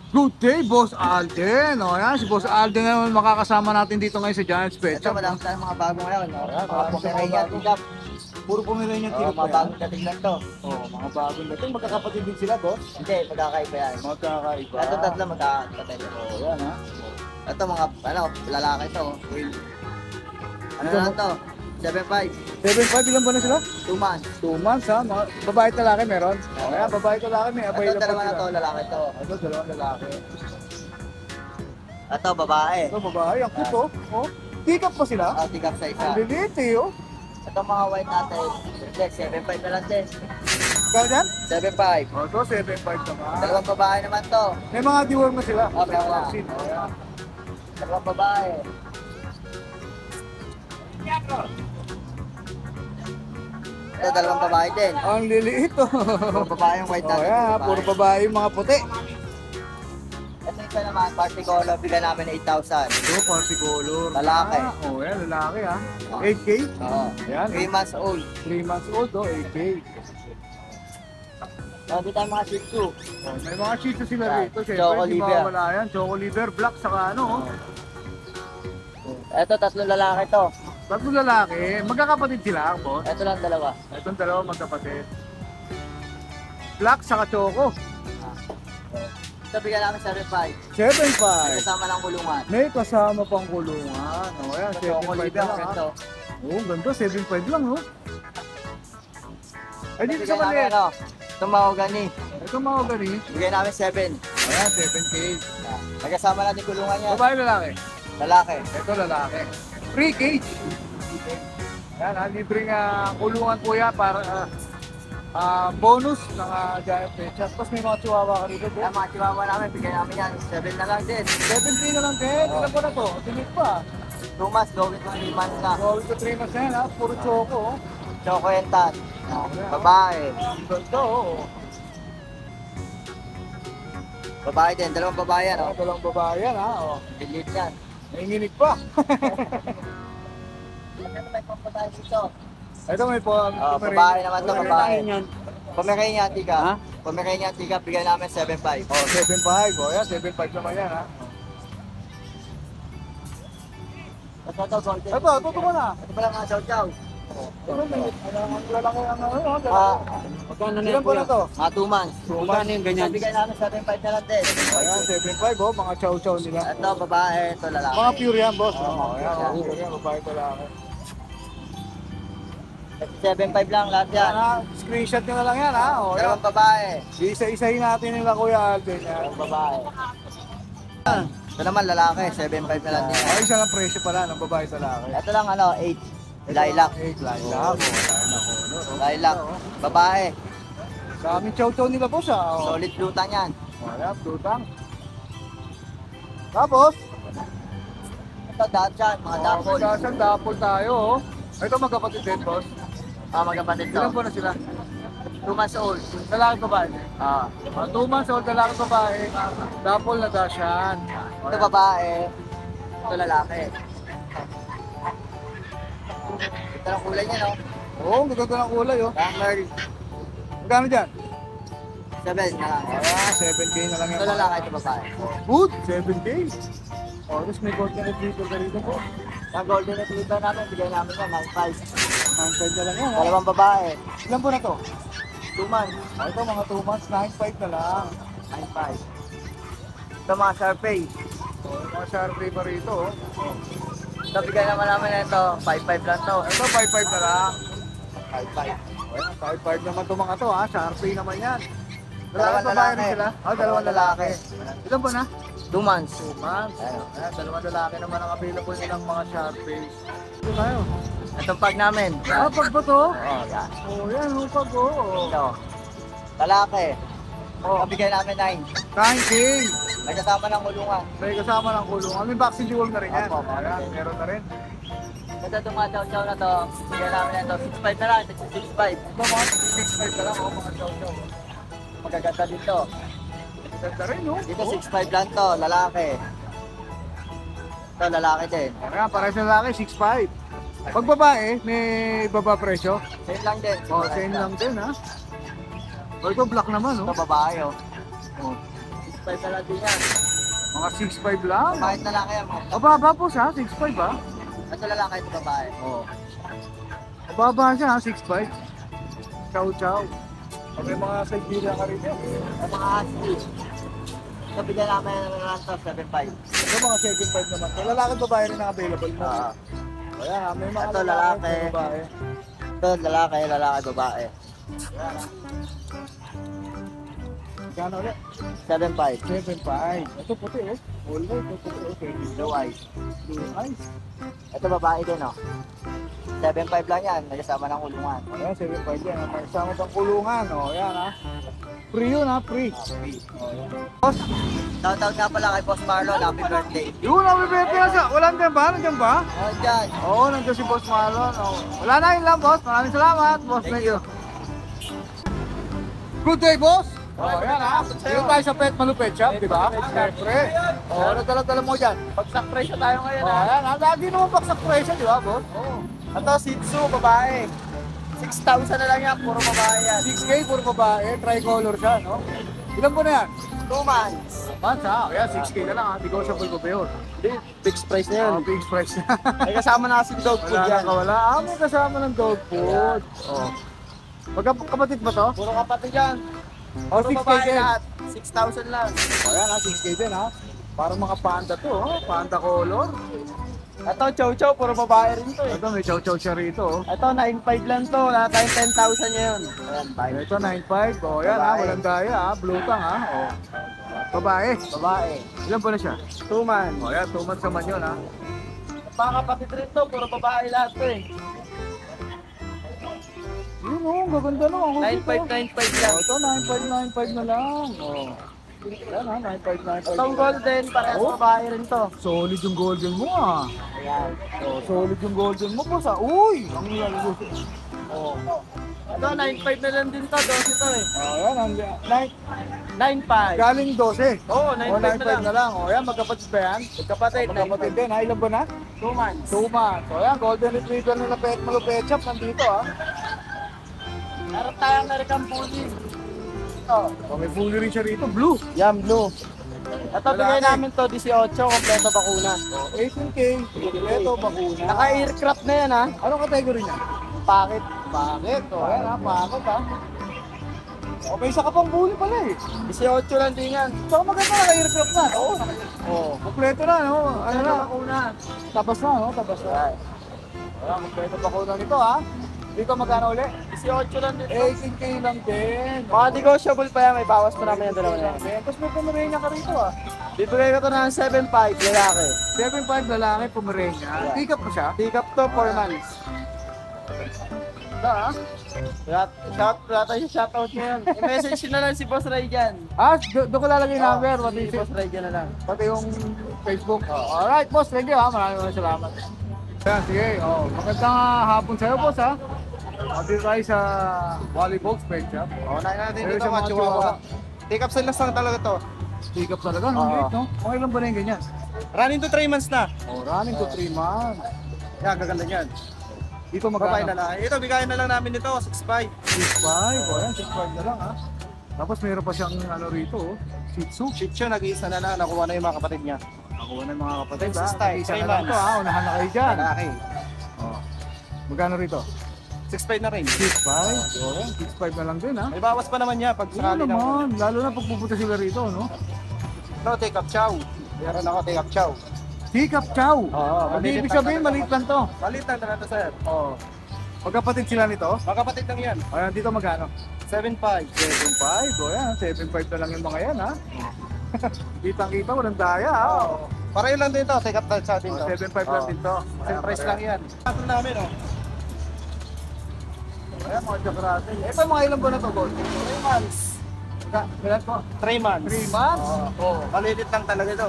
Good day, Boss Alden. O yan, si Boss Alden naman makakasama natin dito ngayon sa Giants Pet Ito, Shop. madami tayong mga bago ngayon. No? Ayan, Mga marami siyang Pomeranian, mga bago. tingap. Puro pumili niyang Oh, tiro mga bagong dating lang to. mga bagong dating. Magkakapatid din sila, Boss. Hindi, magkakaiba yan. Magkakaiba. Ito tatlo magkakapatid. O yan, ha. Ito mga, lalaki to. Ano Ito, lang to? 7'5", 7'5", ilan ba na sila? 2 months. 2 months, ha. Babae at lalaki meron. O yan, babae at lalaki may Ito, available dalawa na sila. to, lalaki to. Ito, dalawang lalaki. Ito, babae. Ito, babae. Ang cute, oh. Oh. Tikap pa sila. Tigap sa isa. Ang lilit, eh, oh. Ito mga white natin. 7'5" na lang din. Kaya dyan? 7'5". O, ito, 7'5 naman. Dalawang babae naman to. May mga deworm na sila. Okay, May wala. vaccine. O, yan. Dalawang babae. Ito, dalawang babae din. Ang liliit, oh. Dalawang babae yung white O, natin. yan, babae. puro babae yung mga puti. Ito isa naman, party color, bigyan namin ng 8,000. Ito, party color. Lalaki. O, yan, lalaki, ha. 8K. Oo. Yan. 3 months old. 3 months old, oh, 8K. Sabi tayo mga Shih Tzu. O, may mga shih tzu sila Yan. rito. Choco Siyempre, hindi liver. mawawala yan. Choco liver, black, saka ano, oh. Ito, tatlong lalaki to. Tatlo lalaki. Magkakapatid sila, boss. Ito lang dalawa. Itong dalawa magkapatid. Black, saka choco. Ito bigyan namin 7,500. 7.5. Kasama ng kulungan. May kasama pang kulungan. O, yan, Ito, Choco 7.5 liver. lang, ha. Ito. Oo, ganda. 7.5 lang, oh. Ay, dito sa Bigyan namin maliit. ano, itong mahogany. Ito mga gani. Bigyan namin 7. Ayan, 7K. Nagkasama natin kulungan yan. Babae, lalaki. Lalaki. Ito, lalaki. Free cage. Ayan, ha, libreng kulungan po yan para bonus ng Giant Pet Shop. Tapos may mga chihuahua ka rito, Kaya mga chihuahua namin, bigyan namin yan. 7 na lang din. 7K na lang din. Ilan po na to? Tinig pa. 2 months, going to 3 months na. Going to 3 months na yan, ha. Puro choco, oh. Choco and tan. Babae. Ganda, oh. Babae din, dalawang babae yan. Ayan, dalawang babae yan, ha. Oh. Delete yan. Nanginginig pa. Ano may pampatay dito? Ito may po. Babae naman to, babae. Yan. Pomeranian, tiga. Ha? Pomeranian, tiga, bigyan namin 7,500. Oh, 7.5. Oh, yan, 7.5 naman yan, ha. Ito, golden. Ito, tutuko na. Ito pala mga chow-chow. Ito, ang lalaki ang ano, Magkano Ilan po na to? Mga 2 months. Magkano yung ganyan? Bigyan namin 7,500 na lang din. Ayan, 7.5, oh, mga chow-chow nila. Ito, babae, ito, lalaki. Mga pure yan, boss. Oo, Oh, ayan, pure yan. pure yan, babae ko lang. 7,500 lang lahat yan. Yan, ha. Screenshot nyo na lang yan, ha. Oh, yan. Dalawang babae. Isa-isahin natin nila, Kuya Alvin. Yan. Dalawang babae. Ito naman lalaki, 7,500 na lang din. Ay, isa lang presyo pala ng babae sa laki. Ito lang ano, 8. Lilac. 8 lilac. Oh, lilac, oh. Lilac. Babae. Sa aming chow-chow nila, boss, ha. Oh, Solid lutan yan. ayan, tutang. Tapos, Ito, dachan, mga dapol. Magkasan, dapol tayo, oh. Ito magkapatid din, boss. Magkapatid to. Ilan po na sila? 2 months old. Lalaki babae. 2 months old, lalaki babae. Dapol na dasyan. Ito babae. Ito lalaki. Ito ang kulay niya, no? Oo, ang gaganda ng kulay, oh. Merl. Magkano dyan? 7 na lang. 7K na lang yan. Ito lalaki, ito babae. Good, 7K. Oh, tapos may golden retriever ka rito po. Ang golden retriever namin, bigay namin yan, 9,500. 9.5 na lang yan, ha? Dalawang babae. Ilan po na to? 2 months. Ito, mga 2 months, 9.5 na lang. 9,500. Ito mga Sharpei. Oh, mga Sharpei pa rito, oh. Ito bigay naman namin na ito, 5,500 lang to. Ito, 5.5 na lang. 5,500. Ayan, 5.5 naman to mga to, ha? Sharpei naman yan. Dalawang babae lalaki. rin sila? Oh, dalawang lalaki. Ilan po na? 2 months. 2 months. Ayan, dalawang lalaki naman ang available nilang mga Sharpei. Ito tayo. Itong pag namin. Ah, pag ba to? Oo, yan. Oh, yan, oh, pag, oh. Ito. Lalaki. Oh. Bigay namin 9. 9K. May kasama ng kulungan. May kasama ng kulungan. May vaccine dual na rin yan. Opo, Ayan, meron na rin. Ito itong mga chow-chow na to. Bigay namin na ito. 6,500 na lang. 6,500. Ito mga 6.5 na lang, oh, mga chow-chow. Magaganda dito. Ganda rin, no? Dito 6,500 lang to. Lalaki. Ito lalaki din. Ayan, para sa lalaki, 6.5. Pag babae, may baba presyo. Same lang din. Oh, same lang din, ha? Oh, ito black naman, Ito no? babae, oh. Oh. 6.5 na lang din yan. Mga 6'5 lang. Kahit lalaki yan, mga Mababa po siya, 6'5 ba? ito lalaki, ito babae. Oo. Mababa siya, 6'5. Chow chow. May mga Siberia ka rin yan. Ang mga husky. Ito bigyan namin ng lang to, 7.5. Ito mga 7'5 naman. So, lalaki at babae rin ang available mo. Ayan, may mga Ito, lalaki. at babae. Ito lalaki, babae. Gano'n ulit? 7.5. 7'5. Ito puti oh. All white, ito puti oh. Okay. Blue eyes. Blue eyes. Ito babae din, oh. 7.5 lang yan, nagkasama ng kulungan. Ayan, 7'5 yan. May kasama pang kulungan. O, ayan ha. Free yun ha, free. Boss, Shoutout nga pala kay Boss Marlon, happy birthday. yun, happy birthday na siya. Wala nandiyan ba? Nandiyan ba? Oh, dyan. Oo, nandiyan si Boss Marlon. Oh. Wala na yun lang, boss. Maraming salamat. Boss, thank you. Good day, boss. Oh, ayan ha. Dito tayo sa Pet Malupet Shop, di ba? Siyempre. Oh, nagdala-dala mo dyan. Pagsak presyo tayo ngayon, Oh, ayan ha. Lagi naman paksak presyo, di ba, boss? Oo. Ito, Shih Tzu, babae. 6,000 na lang yan, puro babae yan. 6K, puro babae. Tricolor siya, no? Ilan po na yan? 2 months. Months ha? Ayan, 6K na lang ha. Negotiable ko ba yun? Hindi, fixed price na Oh, big price na. May kasama na kasi dog food Wala yan. na wala. Ah, may kasama ng dog food. Oh. Magkapatid ba to? Puro kapatid yan. Oh, Puro 6K babae din. lahat. 6,000 lang. Oh, yan ha, 6K din ha. Parang mga panda to, oh. Panda color. Ito, Chow Chow, puro babae rin to eh. Ito, may chow-chow siya rito, oh. Ito, 9.5 lang to. Wala tayong 10,000 ngayon. Ayan, bye. Ito, 9.5. Oh, yan ha, Babae. walang daya ha. Blue tang ha. Oh. Babae. Babae. Ilan po na siya? 2 months. Oh, yan, 2 months naman yun ha. Mga kapatid rin to, puro babae lahat to eh. Yun oh, gaganda no. Ang cute, 9.5 lang. oh. Ito, 9.5 na lang. Oh. Yan ha, 9.5. Itong golden, parehas Oh. babae rin to. Solid yung golden mo ah. Ayan. Oh, solid yung golden mo boss ah. Uy! Ang lalo. Oh. Ito, 9.5 na lang din to. 12 to eh. Oh, yan ang 9.5. galing 12. Oo, Oh, 9.5 na 9.5 lang. na lang. Oh, yan magkapatid ba yan? Magkapatid, Magkapatid din ha. Ilan ba na? 2 months. 2 months. Oh, yan golden retriever na Pet Malupet Shop nandito ah. Meron tayong American Bully. Oh, may fully rin siya rito. Blue. Yan, blue. Ito, bigay Lalaki. namin to 18, kompleto bakuna. Oh, 18K. Ito, bakuna. Naka-aircraft na yan ha. Anong category niya? Pakit. Bakit? Oh, yan ha. Bakit ha? Oh, may isa ka pang bully pala eh. 18 lang din yan. So, maganda naka-aircraft na. Oo. Oh. Kompleto na, no? Ano na? bakuna. Tabas na, no? Tabas na. Ayan, kompleto bakuna nito ha. Dito magkano ulit? 18 lang din to. 18K lang din. Mga negotiable pa yan, may bawas pa namin yan dalawa na yan. Tapos may Pomerania ka rito ah. Bibigay ko to ng 7.5, lalaki. 7.5 lalaki, Pomerania. Pick up mo siya? Pick up to 4 months. Da ah. Wala tayo shoutout ngayon. I-message nyo na lang si Boss Ray dyan. Ah, doon ko lalagay yung number. Si Boss Ray dyan na lang. Pati yung Facebook. Oh, alright, boss. Thank you ha. Maraming salamat. Yan, sige. Oh, magandang hapon sa'yo, boss ha. Dito tayo sa Wally Box Pet Shop. Oo, natin Meron dito siyang mga mga chihuahua. chihuahua. Pick up sales lang talaga to. Pick up talaga. Ang Oo. great, no? Okay lang ba na yung ganyan? Running to 3 months na. Oh, running to 3 months. Yan, gaganda niyan. Dito Babae magkano? na lang. Ito, bigayan na lang namin dito, 6.5. 6.5. Oh, yan, 6.5 na lang ha. Tapos meron pa siyang ano rito, oh. Shih Tzu. Shih Tzu, nag-iisa na lang. Nakuha na yung mga kapatid niya. Nakuha ng mga kapatid ha. Princess type, Isa 3 na lang months. to ha. Unahan na kayo dyan. Lalaki. Oh. Magkano rito? 6.5 na rin. 6.5. Oh, yan. 6.5 na lang din ha. May bawas pa naman niya pag Oo sakali na. naman. Lalo na pag pupunta sila rito, no? Ito, take up chow. Meron ako, take up chow. Pick up chow. Oo, Hindi ibig sabihin, maliit lang to. Maliit lang na ito, sir. Oh. Magkapatid sila nito. Mga kapatid lang yan. Ayan, dito magkano? 7.5. 7.5. O yan, 7.5 na lang yung mga yan, ha? Kitang-kita, walang daya, ha? Oo. Pareho lang din to, take up sa atin to. 7.5 lang din to. Same price lang yan. Ito namin, oh. Ayan, mga Jack Russell. Ito, mga ilang buwan na to, boss? 3 months. Kailan po? 3 months. 3 months? Oo. Malilit lang talaga ito.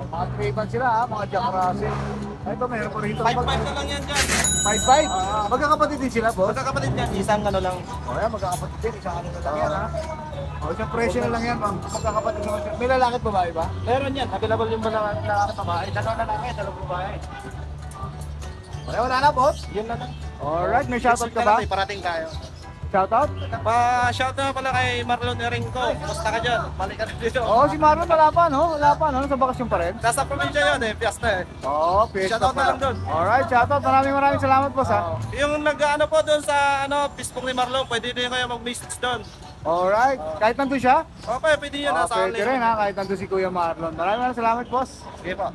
Mga 3 months sila, ha? Mga Jack Russell. Ay, ito, meron pa rito. 5.5 na lang yan dyan. 5.5? Magkakapatid din sila, boss? Magkakapatid yan, isang ano lang. O yan, magkakapatid din. Isang ano na lang yan, ha? O, isang presyo na lang yan, ma'am. Magkakapatid naman sila. May lalaki at babae ba? Meron yan, available yung mga lalaki babae. Dalawa lalaki, dalawa babae. Wala na, boss. Yun na lang. Alright, may shoutout ka ba? May parating tayo. Shoutout? Pa-shout na pala kay Marlon Eringco. Kumusta ka dyan? Balik ka na dito. Oo, si Marlon wala pa, no? Wala pa, no? Sa bakasyon pa rin. Nasa probinsya yun eh, piyesta eh. Oo, piyesta Shoutout na pala. lang doon. Alright, shoutout. Maraming salamat boss ha. Yung nag-ano po doon sa Facebook ni Marlon, pwede din kayo mag-message doon. Alright, kahit nandun siya? Okay, pwede yun. Nasa Pwede rin ha, kahit nandun si Kuya Marlon. Maraming salamat boss. Sige po.